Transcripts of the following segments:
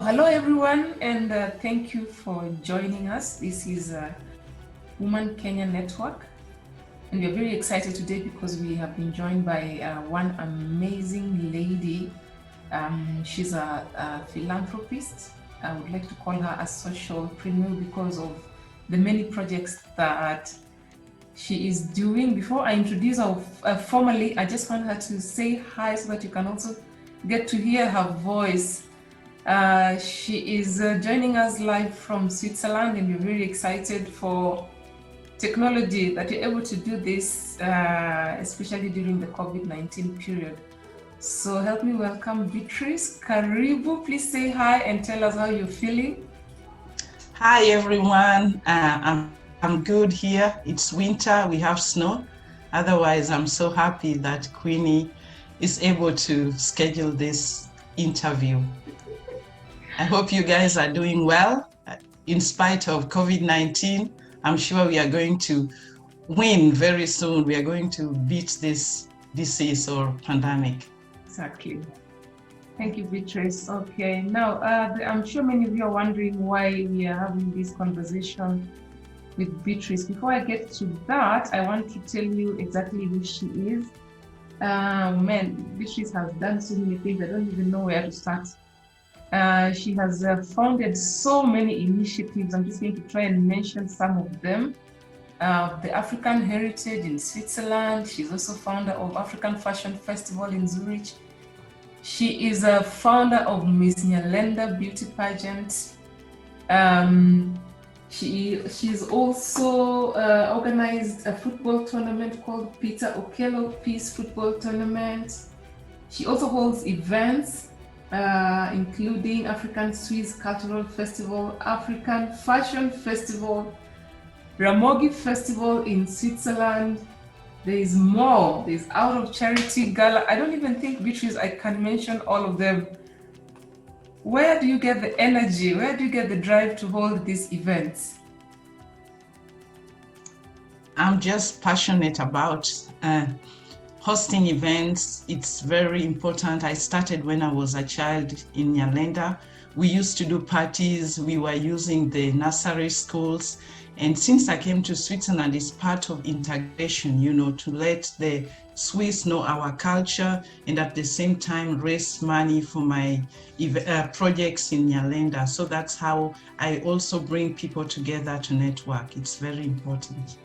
Hello everyone, and thank you for joining us. This is Woman Kenya Network, and we're very excited today because we have been joined by one amazing lady. She's a philanthropist. I would like to call her a socialpreneur because of the many projects that she is doing. Before I introduce her formally, I just want her to say hi so that you can also get to hear her voice. She is joining us live from Switzerland, and we're very excited for technology that you're able to do this, especially during the COVID-19 period. So help me welcome Beatrice. Karibu, please say hi and tell us how you're feeling. Hi everyone, I'm good here. It's winter, we have snow. Otherwise, I'm so happy that Queenie is able to schedule this interview. I hope you guys are doing well. In spite of COVID-19, I'm sure we are going to win very soon. We are going to beat this disease or pandemic. Exactly. Thank you, Beatrice. Okay, now I'm sure many of you are wondering why we are having this conversation with Beatrice. Before I get to that, I want to tell you exactly who she is. Beatrice has done so many things, I don't even know where to start. She has founded so many initiatives. I'm just going to try and mention some of them. The African Heritage in Switzerland. She's also founder of African Fashion Festival in Zurich. She is a founder of Miss Nyalenda Beauty Pageant. She's also organized a football tournament called Peter Okello Peace Football Tournament. She also holds events including African Swiss Cultural Festival, African Fashion Festival, Ramogi Festival in Switzerland. There is more. There's Out of Charity Gala. I don't even think, Beatrice, I can mention all of them. Where do you get the energy? Where do you get the drive to hold these events? I'm just passionate about hosting events. It's very important. I started when I was a child in Nyalenda. We used to do parties. We were using the nursery schools. And since I came to Switzerland, it's part of integration, to let the Swiss know our culture and at the same time raise money for my projects in Nyalenda. So that's how I also bring people together to network. It's very important.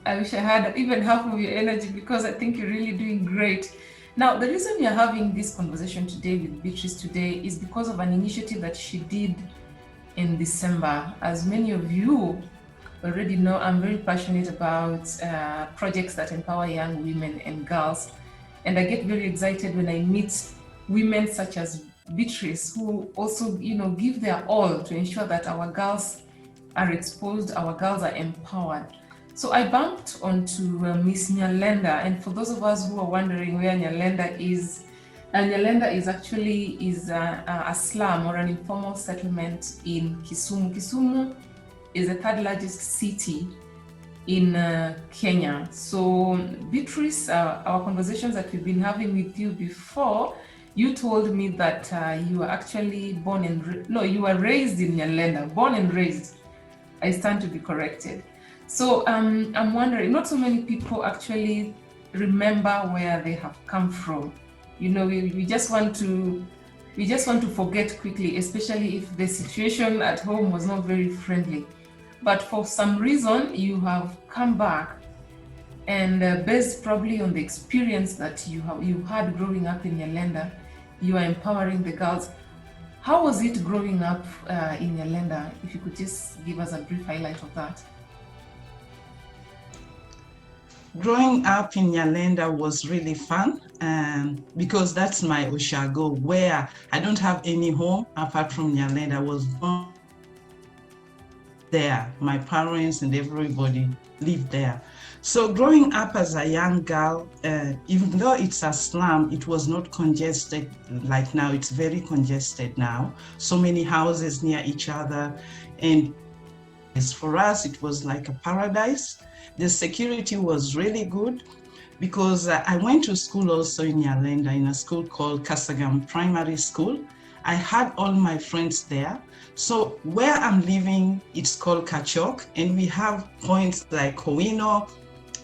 I wish I had even half of your energy because I think you're really doing great. Now, the reason we are having this conversation today with Beatrice today is because of an initiative that she did in December. As many of you already know, I'm very passionate about projects that empower young women and girls. And I get very excited when I meet women such as Beatrice, who also, give their all to ensure that our girls are exposed, our girls are empowered. So I bumped onto Miss Nyalenda, and for those of us who are wondering where Nyalenda is actually a slum or an informal settlement in Kisumu. Kisumu is the third largest city in Kenya. So Beatrice, our conversations that we've been having with you before, you told me that you were actually you were raised in Nyalenda, born and raised. I stand to be corrected. So I'm wondering, not so many people actually remember where they have come from. We just want to forget quickly, especially if the situation at home was not very friendly. But for some reason, you have come back, and based probably on the experience that you had growing up in Nyalenda, you are empowering the girls. How was it growing up in Nyalenda? If you could just give us a brief highlight of that. Growing up in Nyalenda was really fun because that's my Oshago, where I don't have any home apart from Nyalenda. I was born there. My parents and everybody lived there. So growing up as a young girl, even though it's a slum, it was not congested like now. It's very congested now. So many houses near each other. And for us, it was like a paradise. The security was really good. because I went to school also in Nyalenda, in a school called Kasagam Primary School. I had all my friends there. So where I'm living, it's called Catwalk, and we have points like Kowino,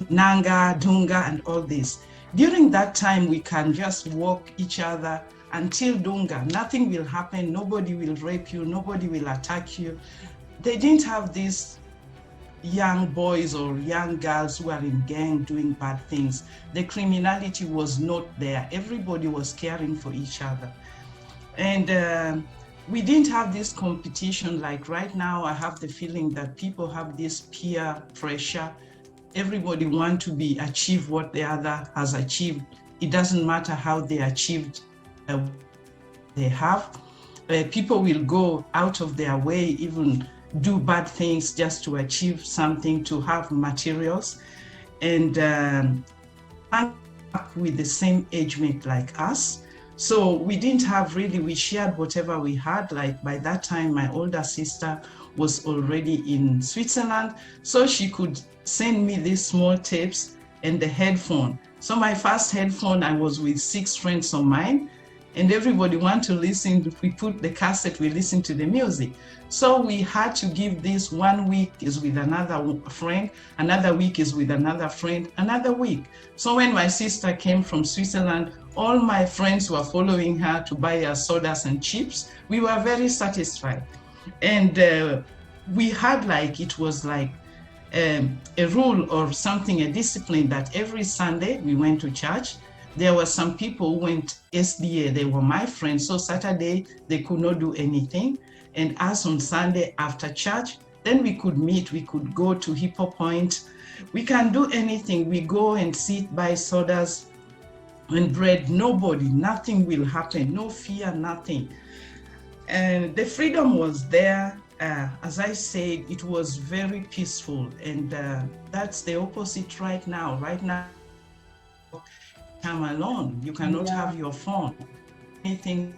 Nanga, Dunga, and all this. During that time, we can just walk each other until Dunga. Nothing will happen. Nobody will rape you. Nobody will attack you. They didn't have these young boys or young girls who are in gang doing bad things. The criminality was not there. Everybody was caring for each other. And we didn't have this competition like right now. I have the feeling that people have this peer pressure. Everybody wants to achieve what the other has achieved. It doesn't matter how they achieved they have. People will go out of their way, even do bad things just to achieve something, to have materials. And up with the same age mate like us. So we didn't have really, we shared whatever we had. Like by that time, my older sister was already in Switzerland. So she could send me these small tapes and the headphone. So my first headphone, I was with 6 friends of mine, and everybody wanted to listen. If we put the cassette, we listen to the music. So we had to give this 1 week is with another friend, another week is with another friend, another week. So when my sister came from Switzerland, all my friends were following her to buy her sodas and chips. We were very satisfied. And we had it was like a rule or something, a discipline that every Sunday we went to church. There were some people who went SDA, they were my friends. So Saturday, they could not do anything. And us on Sunday after church, then we could meet, we could go to Hippo Point. We can do anything. We go and sit, buy sodas and bread. Nobody, nothing will happen, no fear, nothing. And the freedom was there. As I said, it was very peaceful. And that's the opposite right now. Right now, come alone. You cannot have your phone, anything.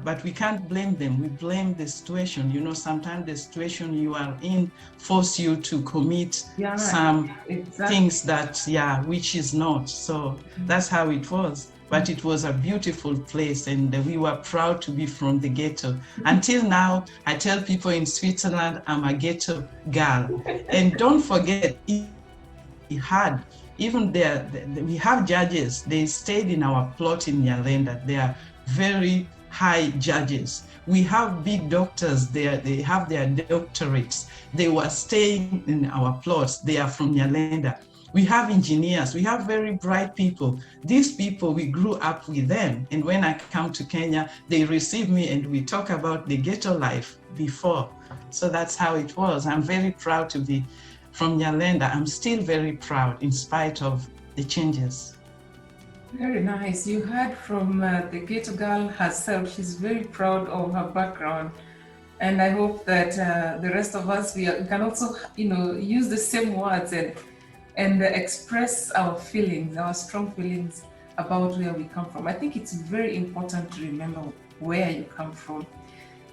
But we can't blame them. We blame the situation. You know, sometimes the situation you are in force you to commit some things that, which is not. So that's how it was. But it was a beautiful place, and we were proud to be from the ghetto. Until now, I tell people in Switzerland, I'm a ghetto girl. And don't forget, we had, even there, we have judges. They stayed in our plot in Nyalenda. They are very high judges. We have big doctors there. They have their doctorates. They were staying in our plots. They are from Nyalenda. We have engineers. We have very bright people. These people, we grew up with them. And when I come to Kenya, they receive me and we talk about the ghetto life before. So that's how it was. I'm very proud to be from Nyalenda. I'm still very proud in spite of the changes. Very nice. You heard from the ghetto girl herself. She's very proud of her background. And I hope that the rest of us, we can also, use the same words and express our feelings, our strong feelings about where we come from. I think it's very important to remember where you come from.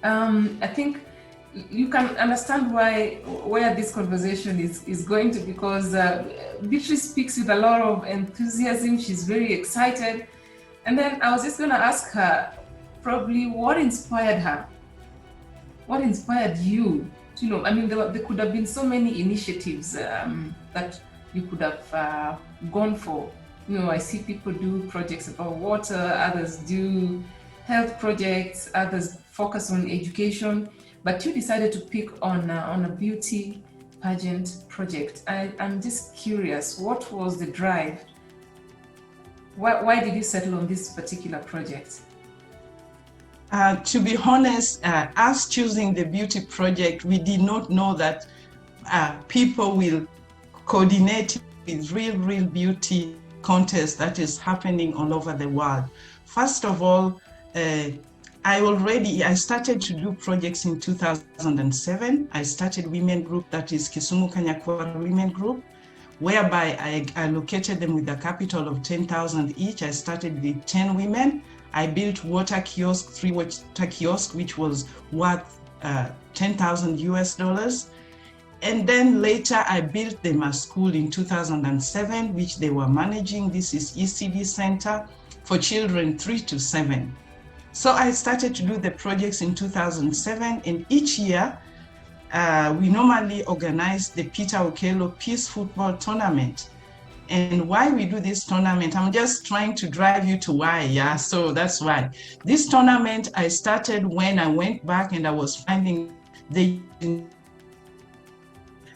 I think you can understand where this conversation is going to, because Beatrice speaks with a lot of enthusiasm. She's very excited. And then I was just going to ask her, probably, what inspired her? What inspired you? There could have been so many initiatives that you could have gone for. I see people do projects about water, others do health projects, others focus on education. But you decided to pick on a beauty pageant project. I'm just curious, what was the drive? Why did you settle on this particular project? To be honest, us choosing the beauty project, we did not know that people will coordinate with real beauty contest that is happening all over the world. First of all, I started to do projects in 2007. I started women group, that is Kisumu County women group, whereby I allocated them with a capital of 10,000 each. I started with 10 women. I built water kiosk, 3 water kiosks, which was worth $10,000 US. And then later I built them a school in 2007, which they were managing. This is ECD Center for children 3 to 7. So I started to do the projects in 2007, and each year we normally organize the Peter Okello Peace Football Tournament. And why we do this tournament, I'm just trying to drive you to why, yeah? So that's why. This tournament I started when I went back and I was finding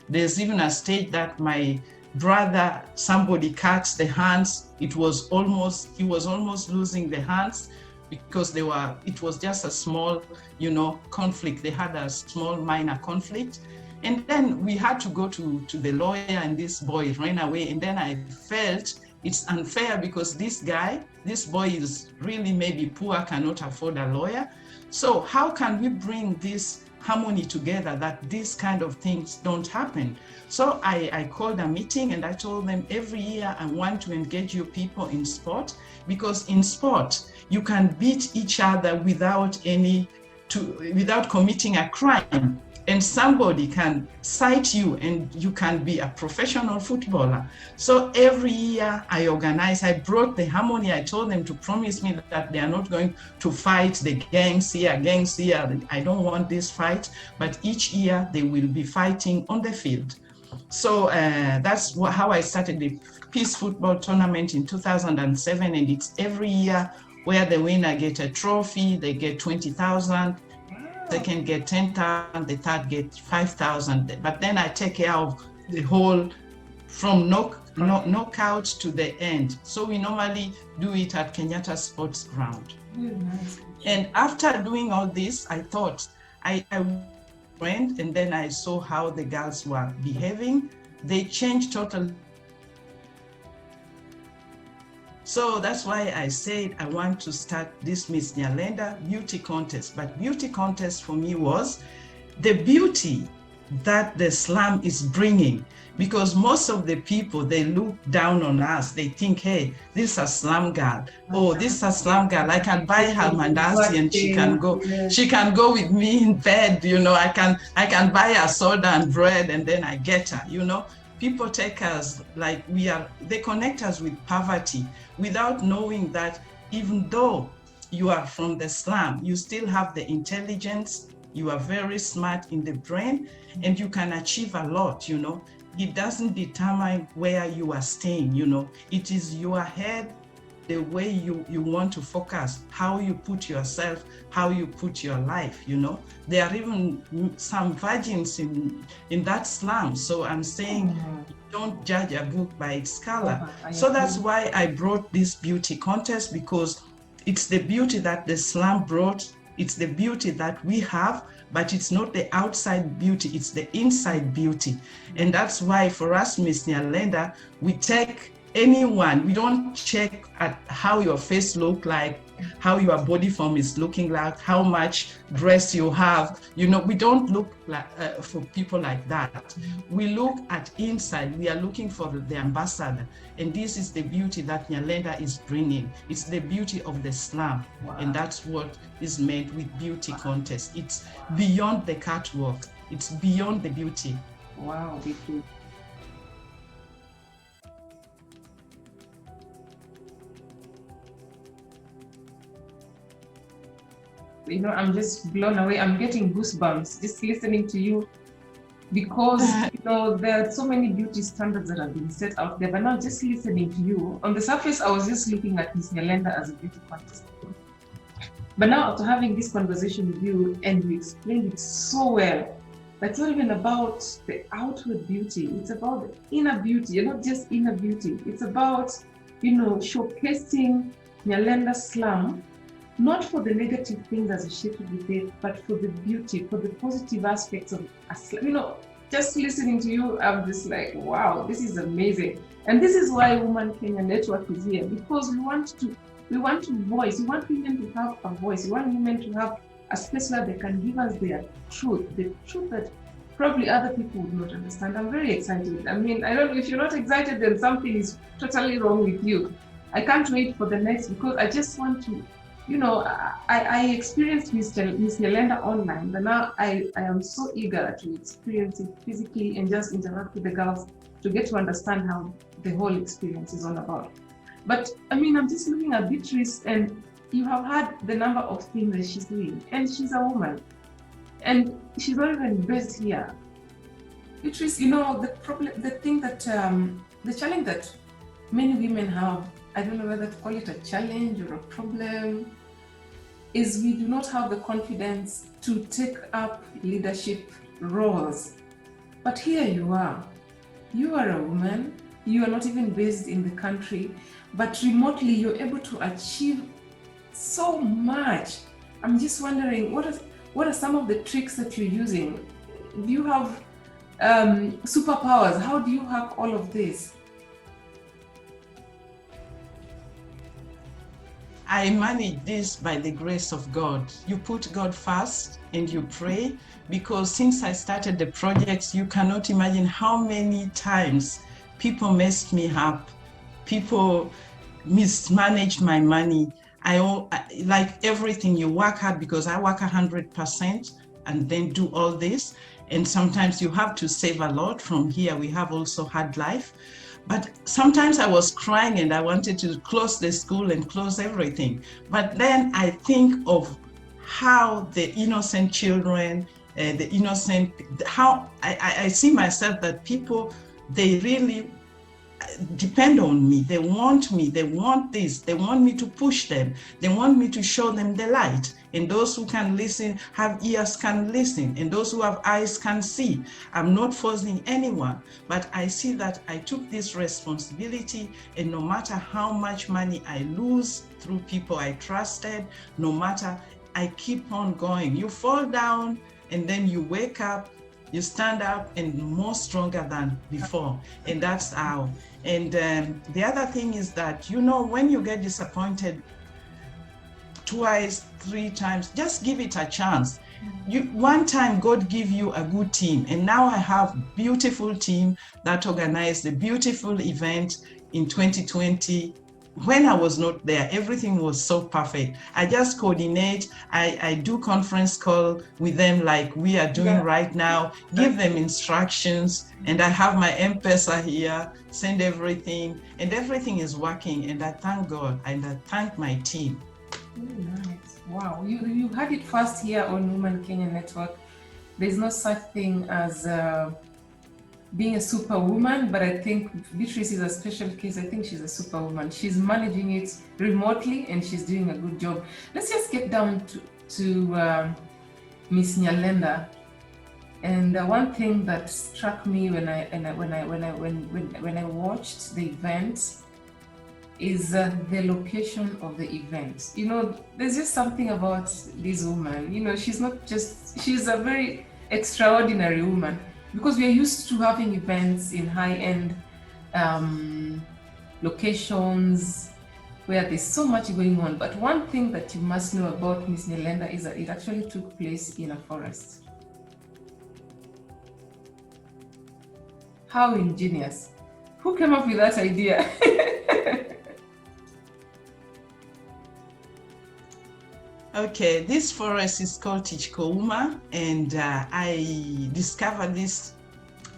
there's even a stage that my brother, somebody cut the hands. He was almost losing the hands because it was just a small, conflict. They had a small minor conflict. And then we had to go to the lawyer, and this boy ran away. And then I felt it's unfair because this boy is really maybe poor, cannot afford a lawyer. So how can we bring this harmony together that these kind of things don't happen? So I called a meeting and I told them every year I want to engage you people in sport, because in sport you can beat each other without committing a crime. And somebody can cite you and you can be a professional footballer. So every year I brought the harmony. I told them to promise me that they are not going to fight the gangs here. I don't want this fight, but each year they will be fighting on the field. So that's how I started the Peace Football Tournament in 2007. And it's every year where the winner get a trophy, they get 20,000. Second get 10,000, the third get 5,000. But then I take care of the whole from knockout to the end. So we normally do it at Kenyatta Sports Ground. Nice. And after doing all this, I thought I went, and then I saw how the girls were behaving. They changed totally. So that's why I said I want to start this Miss Nyalenda Beauty Contest. But beauty contest for me was the beauty that the slum is bringing, because most of the people, they look down on us. They think, hey, this is a slum girl. Oh, this is a slum girl. I can buy her mandazi and she can go with me in bed. I can buy her soda and bread and then I get her, People take us like they connect us with poverty without knowing that even though you are from the slum, you still have the intelligence, you are very smart in the brain, and you can achieve a lot, It doesn't determine where you are staying, It is your head, the way you want to focus, how you put yourself, how you put your life, There are even some virgins in that slum. So I'm saying, don't judge a book by its color. So that's why I brought this beauty contest, because it's the beauty that the slum brought. It's the beauty that we have, but it's not the outside beauty, it's the inside beauty. And that's why for us, Miss Nyalenda, we take anyone. We don't check at how your face look like, how your body form is looking like, how much dress you have. We don't look like for people like that. We look at inside. We are looking for the ambassador. And this is the beauty that Nyalenda is bringing. It's the beauty of the slum. Wow. And that's what is meant with beauty contest. It's beyond the catwalk. It's beyond the beauty. Wow, beauty. I'm just blown away. I'm getting goosebumps just listening to you, because there are so many beauty standards that have been set out there. But now just listening to you, on the surface, I was just looking at Miss Nyalenda as a beauty contest. But now after having this conversation with you, and you explained it so well, that's not even about the outward beauty. It's about the inner beauty. You're not just inner beauty. It's about, showcasing Nyalenda slum, not for the negative things associated with it, but for the beauty, for the positive aspects of us. Just listening to you, I'm just like, wow, this is amazing. And this is why Woman Kenya Network is here, because we want to voice, we want women to have a voice, we want women to have a space where they can give us their truth, the truth that probably other people would not understand. I'm very excited. I don't know, if you're not excited, then something is totally wrong with you. I can't wait for the next, because I just want to I experienced Miss Nyalenda online, but now I am so eager to experience it physically and just interact with the girls to get to understand how the whole experience is all about. But I mean, I'm just looking at Beatrice, and you have had the number of things that she's doing, and she's a woman, and she's not even based here. Beatrice, the thing that, the challenge that many women have, I don't know whether to call it a challenge or a problem, is we do not have the confidence to take up leadership roles. But here you are. You are a woman. You are not even based in the country, but remotely you're able to achieve so much. I'm just wondering, what are some of the tricks that you're using? Do you have superpowers? How do you hack all of this? I manage this by the grace of God. You put God first and you pray, because since I started the projects, you cannot imagine how many times people messed me up. People mismanaged my money. I like everything. You work hard, because I work 100% and then do all this. And sometimes you have to save a lot. From here, we have also hard life. But sometimes I was crying and I wanted to close the school and close everything. But then I think of how the innocent children, how I see myself that people, they really depend on me. They want me. They want this. They want me to push them. They want me to show them the light. And those who can listen, have ears, can listen. And those who have eyes can see. I'm not forcing anyone, but I see that I took this responsibility, and no matter how much money I lose through people I trusted, no matter, I keep on going. You fall down and then you wake up, you stand up and more stronger than before. And that's how. And the other thing is that, when you get disappointed twice, 3 times, just give it a chance. One time God give you a good team, and now I have beautiful team that organized a beautiful event in 2020. When I was not there, everything was so perfect. I just coordinate. I do conference call with them like we are doing right now, give them instructions, and I have my M-Pesa here, send everything, and everything is working. And I thank God, and I thank my team. Really nice. Wow, you had it first here on Women Kenya Network. There's no such thing as being a superwoman, but I think Beatrice is a special case. I think she's a superwoman. She's managing it remotely and she's doing a good job. Let's just get down to Miss Nyalenda. And one thing that struck me when I watched the event is the location of the event. There's just something about this woman. She's a very extraordinary woman, because we are used to having events in high-end locations where there's so much going on. But one thing that you must know about Miss Nyalenda is that it actually took place in a forest. How ingenious. Who came up with that idea? Okay, this forest is called Tichkouma, and I discovered this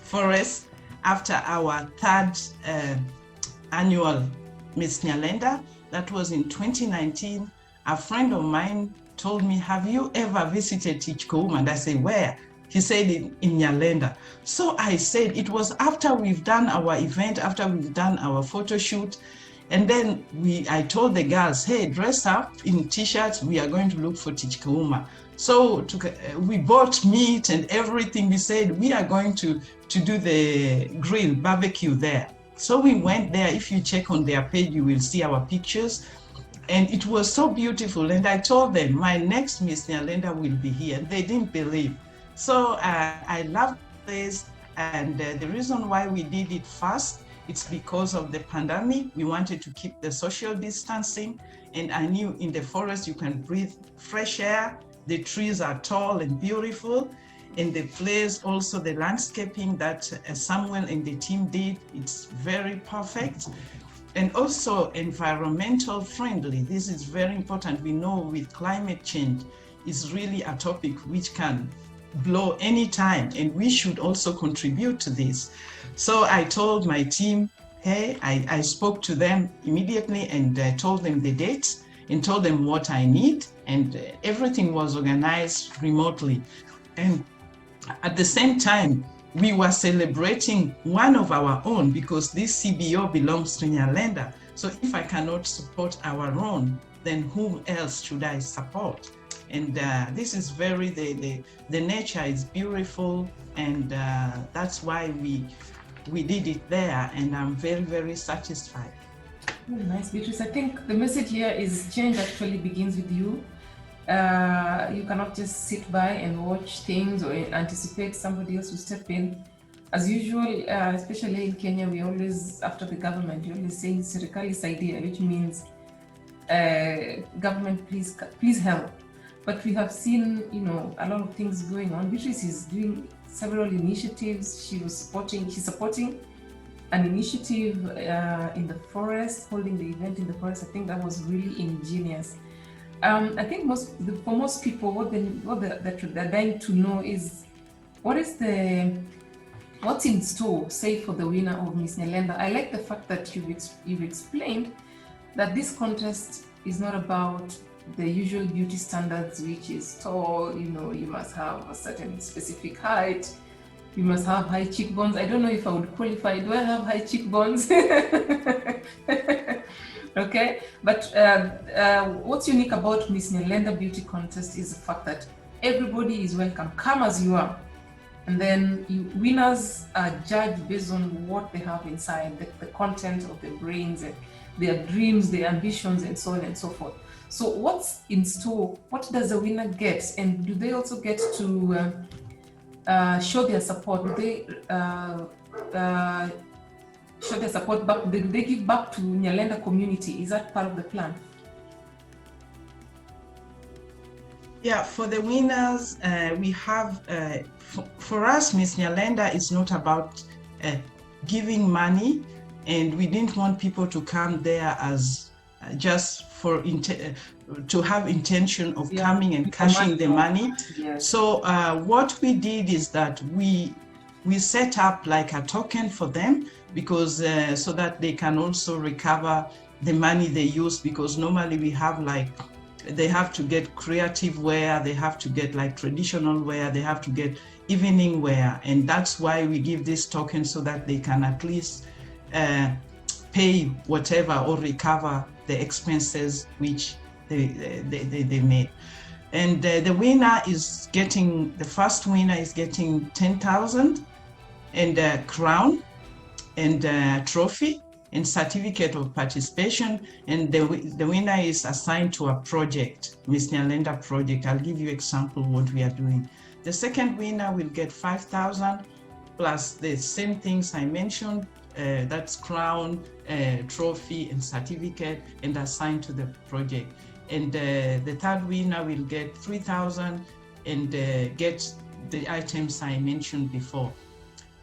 forest after our 3rd annual Miss Nyalenda. That was in 2019. A friend of mine told me, have you ever visited Tichkouma? And I said, where? He said in Nyalenda. So I said, it was after we've done our event, after we've done our photo shoot. And then I told the girls, hey, dress up in t-shirts, we are going to look for Tichkouma. So we bought meat and everything. We said, we are going to do the grill barbecue there. So we went there. If you check on their page, you will see our pictures. And it was so beautiful. And I told them, my next Miss Nyalenda will be here. They didn't believe. So I love this. And the reason why we did it fast, it's because of the pandemic. We wanted to keep the social distancing. And I knew in the forest, you can breathe fresh air. The trees are tall and beautiful. And the place, also the landscaping that Samuel and the team did, it's very perfect. and also environmental friendly. This is very important. We know with climate change is really a topic which can blow anytime, and we should also contribute to this. So I told my team, hey, I spoke to them immediately and told them the dates and told them what I need, and everything was organized remotely. And at the same time, we were celebrating one of our own, because this CBO belongs to Nyalenda. So if I cannot support our own, then whom else should I support? And this is very, the nature is beautiful, and that's why we did it there, and I'm very, very satisfied. Nice, Beatrice. I think the message here is change actually begins with you. You cannot just sit by and watch things or anticipate somebody else will step in. As usual, especially in Kenya, we always, after the government, you always say serikali saidia, which means government, please help. But we have seen, a lot of things going on. Beatrice is doing several initiatives. She's supporting an initiative in the forest, holding the event in the forest. I think that was really ingenious. I think for most people, what they're dying to know is what's in store, say, for the winner of Miss Nyalenda. I like the fact that you've explained that this contest is not about the usual beauty standards, which is tall, you must have a certain specific height, you must have high cheekbones. I don't know if I would qualify. Do I have high cheekbones? Okay, but what's unique about Miss Nyalenda Beauty Contest is the fact that everybody is welcome. Come as you are. And then winners are judged based on what they have inside, the content of their brains, and their dreams, their ambitions, and so on and so forth. So what's in store? What does the winner get? And do they also get to show their support? Do they show their support back? Do they give back to Nyalenda community? Is that part of the plan? Yeah, for the winners, we have, for us, Miss Nyalenda is not about giving money, and we didn't want people to come there as just to have intention of coming and cashing the money. Yes. So what we did is that we set up like a token for them, because so that they can also recover the money they use, because normally we have like, they have to get creative wear, they have to get like traditional wear, they have to get evening wear, and that's why we give this token, so that they can at least pay whatever or recover the expenses which they made. And the winner is getting, the first winner is getting 10,000 and a crown and a trophy and certificate of participation, and the winner is assigned to a project, Miss Nyalenda project. I'll give you example what we are doing. The second winner will get 5,000 plus the same things I mentioned, that's crown, trophy and certificate, and assigned to the project. And the third winner will get 3,000 and get the items I mentioned before.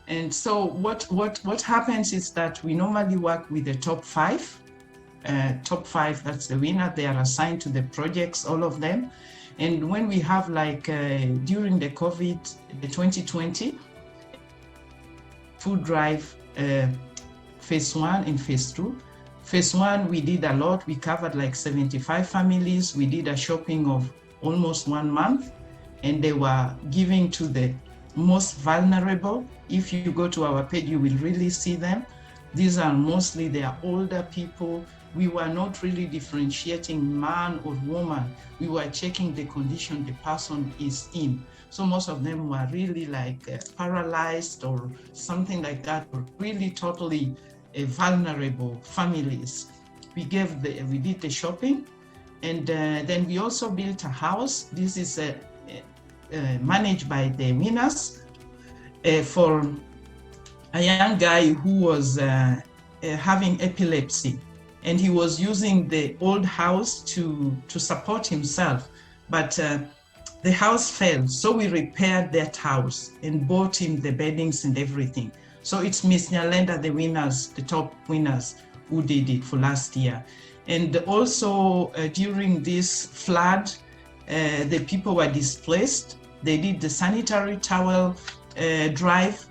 And so what happens is that we normally work with the top five. Top five, that's the winner. They are assigned to the projects, all of them. And when we have like during the COVID, the 2020 food drive, phase 1 and phase 2. Phase 1, we did a lot. We covered like 75 families. We did a shopping of almost 1 month, and they were giving to the most vulnerable. If you go to our page, you will really see them. These are mostly, they are older people. We were not really differentiating man or woman. We were checking the condition the person is in. So most of them were really like paralyzed or something like that, or really totally vulnerable families. We did the shopping, and then we also built a house. This is managed by the winners for a young guy who was having epilepsy, and he was using the old house to support himself, but the house fell, so we repaired that house and bought him the beddings and everything. So it's Miss Nyalenda, the winners, the top winners, who did it for last year. And also during this flood, the people were displaced. They did the sanitary towel drive,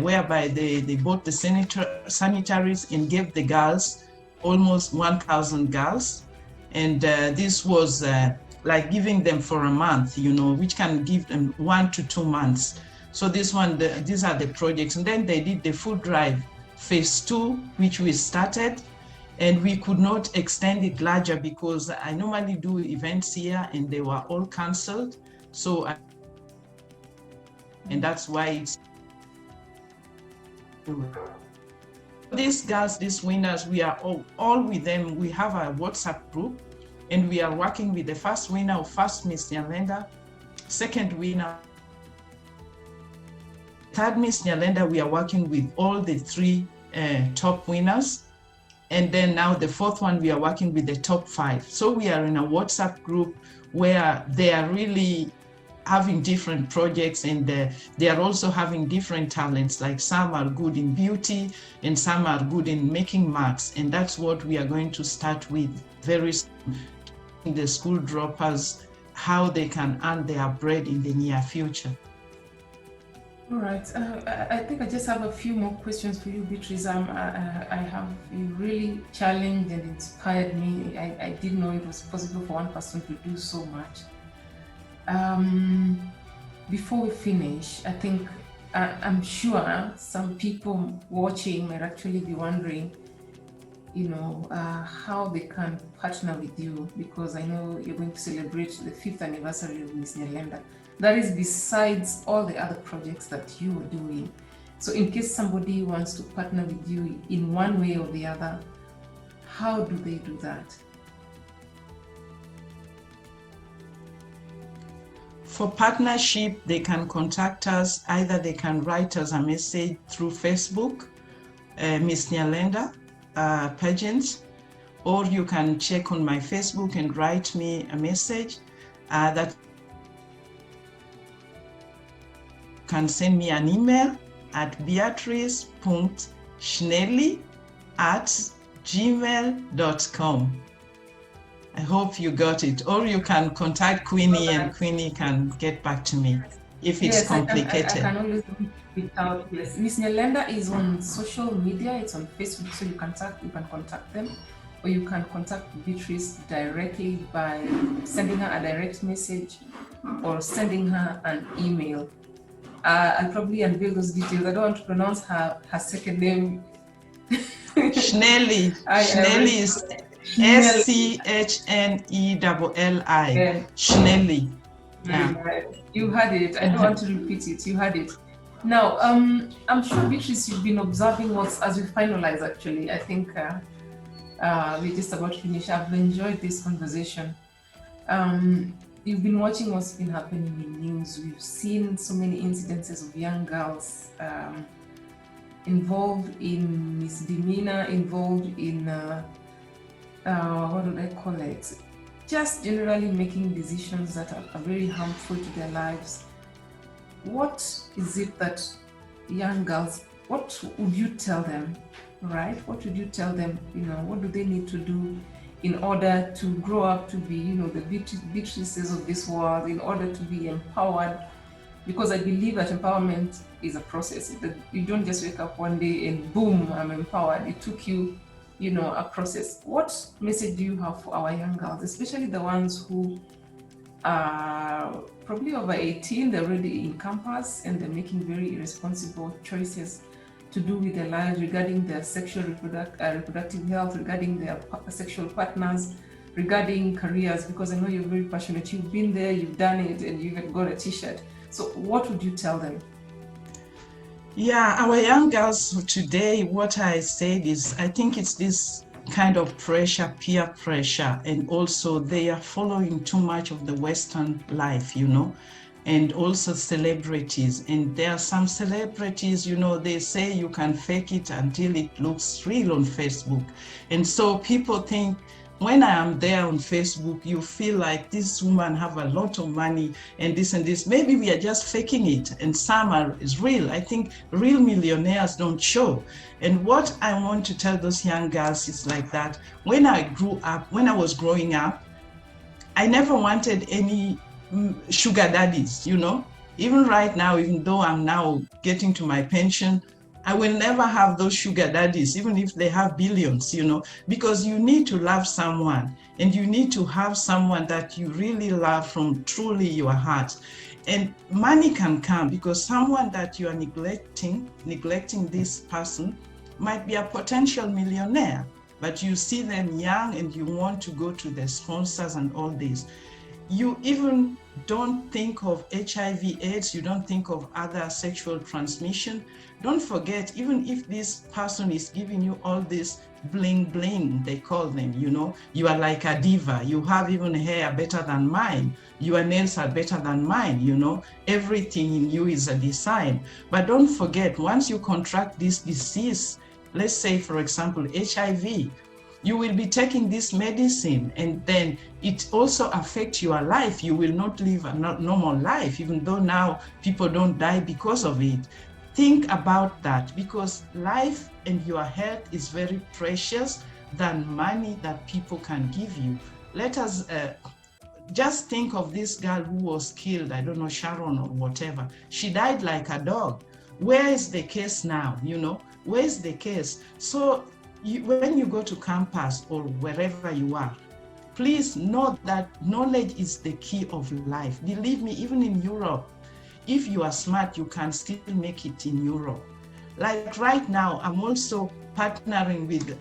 whereby they bought the sanitaries and gave the girls, almost 1,000 girls. And this was like giving them for a month, which can give them 1 to 2 months. So these are the projects. And then they did the food drive, phase 2, which we started. And we could not extend it larger because I normally do events here and they were all canceled. And that's why it's these girls, these winners, we are all with them. We have a WhatsApp group and we are working with the first winner of first Miss Nyalenda, second winner, third Miss Nyalenda. We are working with all the 3 top winners. And then now the 4th one, we are working with the top 5. So we are in a WhatsApp group where they are really having different projects, and they are also having different talents. Like some are good in beauty and some are good in making marks. And that's what we are going to start with very soon. The school droppers, how they can earn their bread in the near future. All right. I think I just have a few more questions for you, Beatrice. You really challenged and inspired me. I didn't know it was possible for one person to do so much. Before we finish, I think I'm sure some people watching might actually be wondering, how they can partner with you, because I know you're going to celebrate the 5th anniversary of Miss Nyalenda. That is besides all the other projects that you are doing. So in case somebody wants to partner with you in one way or the other, how do they do that? For partnership, they can contact us. Either they can write us a message through Facebook, Miss Nyalenda Pageant, or you can check on my Facebook and write me a message that can send me an email at beatrice.schnelli@gmail.com. I hope you got it. Or you can contact Queenie and Queenie can get back to me if it's complicated. I can always reach out. Yes, Miss Nyalenda is on social media. It's on Facebook, so you can contact them, or you can contact Beatrice directly by sending her a direct message or sending her an email. I'll probably unveil those details. I don't want to pronounce her second name. Schnelli. Schnelli is SCHNELLI. Schnelli. Yeah. You had it. I don't want to repeat it. You had it. Now, I'm sure, Beatrice, you've been observing as we finalize, actually. I think we're just about to finish. I've enjoyed this conversation. You've been watching what's been happening in news. We've seen so many incidences of young girls involved in misdemeanor, involved in, what do I call it? Just generally making decisions that are very harmful to their lives. What is it that young girls, what would you tell them, right? What would you tell them, what do they need to do in order to grow up to be, the Beatrices of this world, in order to be empowered? Because I believe that empowerment is a process. You don't just wake up one day and boom, I'm empowered. It took you, a process. What message do you have for our young girls, especially the ones who are probably over 18, they're already in campus and they're making very irresponsible choices to do with their lives regarding their sexual reproductive health, regarding their sexual partners, regarding careers, because I know you're very passionate. You've been there, you've done it, and you even got a t-shirt. So what would you tell them? Yeah, our young girls today, what I said is, I think it's this kind of pressure, peer pressure, and also they are following too much of the Western life, and also celebrities. And there are some celebrities, they say you can fake it until it looks real on Facebook. And so people think when I am there on Facebook, you feel like this woman have a lot of money and this and this. Maybe we are just faking it, and some is real. I think real millionaires don't show. And what I want to tell those young girls is like that. When I was growing up, I never wanted any sugar daddies, you know. Even right now, even though I'm now getting to my pension, I will never have those sugar daddies, even if they have billions, you know, because you need to love someone, and you need to have someone that you really love from truly your heart. And money can come because someone that you are neglecting this person might be a potential millionaire, but you see them young and you want to go to the sponsors and all this. You even don't think of HIV/AIDS, you don't think of other sexual transmission. Don't forget, even if this person is giving you all this bling bling, they call them, you know, you are like a diva, you have even hair better than mine, your nails are better than mine, you know, everything in you is a design. But don't forget, once you contract this disease, let's say, for example, HIV, you will be taking this medicine, and then it also affects your life. You will not live a normal life, even though now people don't die because of it. Think about that, because life and your health is very precious than money that people can give you. Let us just think of this girl who was killed, I don't know, Sharon or whatever. She died like a dog. Where is the case now? You know, where is the case? So when you go to campus or wherever you are, please know that knowledge is the key of life. Believe me, even in Europe, if you are smart, you can still make it in Europe. Like right now, I'm also partnering with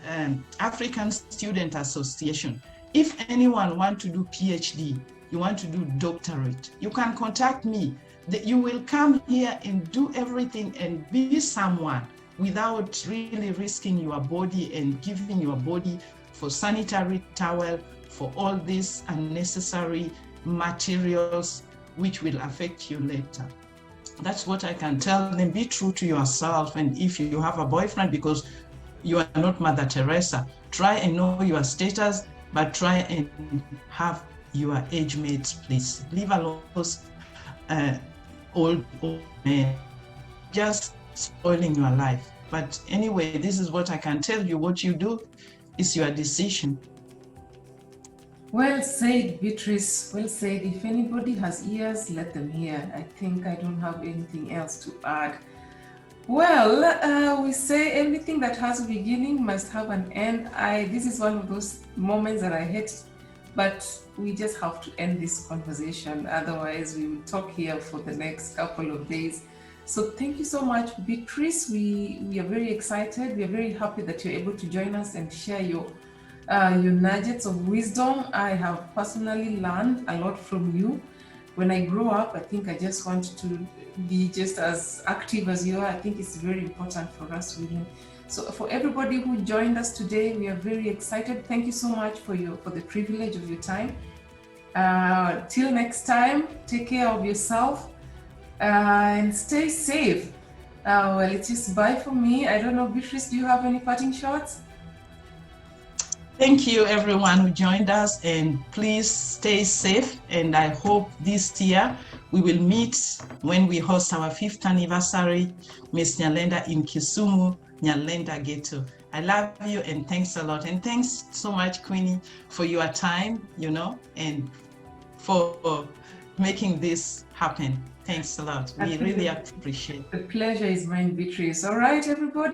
African Student Association. If anyone wants to do PhD, you want to do doctorate, you can contact me. You will come here and do everything and be someone without really risking your body and giving your body for sanitary towel, for all these unnecessary materials which will affect you later. That's what I can tell them. Be true to yourself. And if you have a boyfriend, because you are not Mother Teresa, try and know your status, but try and have your age mates, please. Leave alone those old men, just spoiling your life. But anyway, this is what I can tell you. What you do is your decision. Well said, Beatrice. Well said. If anybody has ears, let them hear. I think I don't have anything else to add. Well, we say everything that has a beginning must have an end. This is one of those moments that I hate, but we just have to end this conversation. Otherwise, we will talk here for the next couple of days. So thank you so much, Beatrice. We are very excited. We are very happy that you're able to join us and share your nuggets of wisdom. I have personally learned a lot from you. When I grow up, I think I just want to be just as active as you are. I think it's very important for us to learn. So for everybody who joined us today, we are very excited. Thank you so much for the privilege of your time. Till next time, take care of yourself and stay safe. Well, it's just bye for me. I don't know, Beatrice, do you have any parting shots? Thank you, everyone who joined us, and please stay safe. And I hope this year we will meet when we host our 5th anniversary Miss Nyalenda in Kisumu, Nyalenda Ghetto. I love you and thanks a lot. And thanks so much, Queenie, for your time, you know, and for making this happen. Thanks a lot. We really appreciate it. The pleasure is mine, Beatrice. All right, everybody.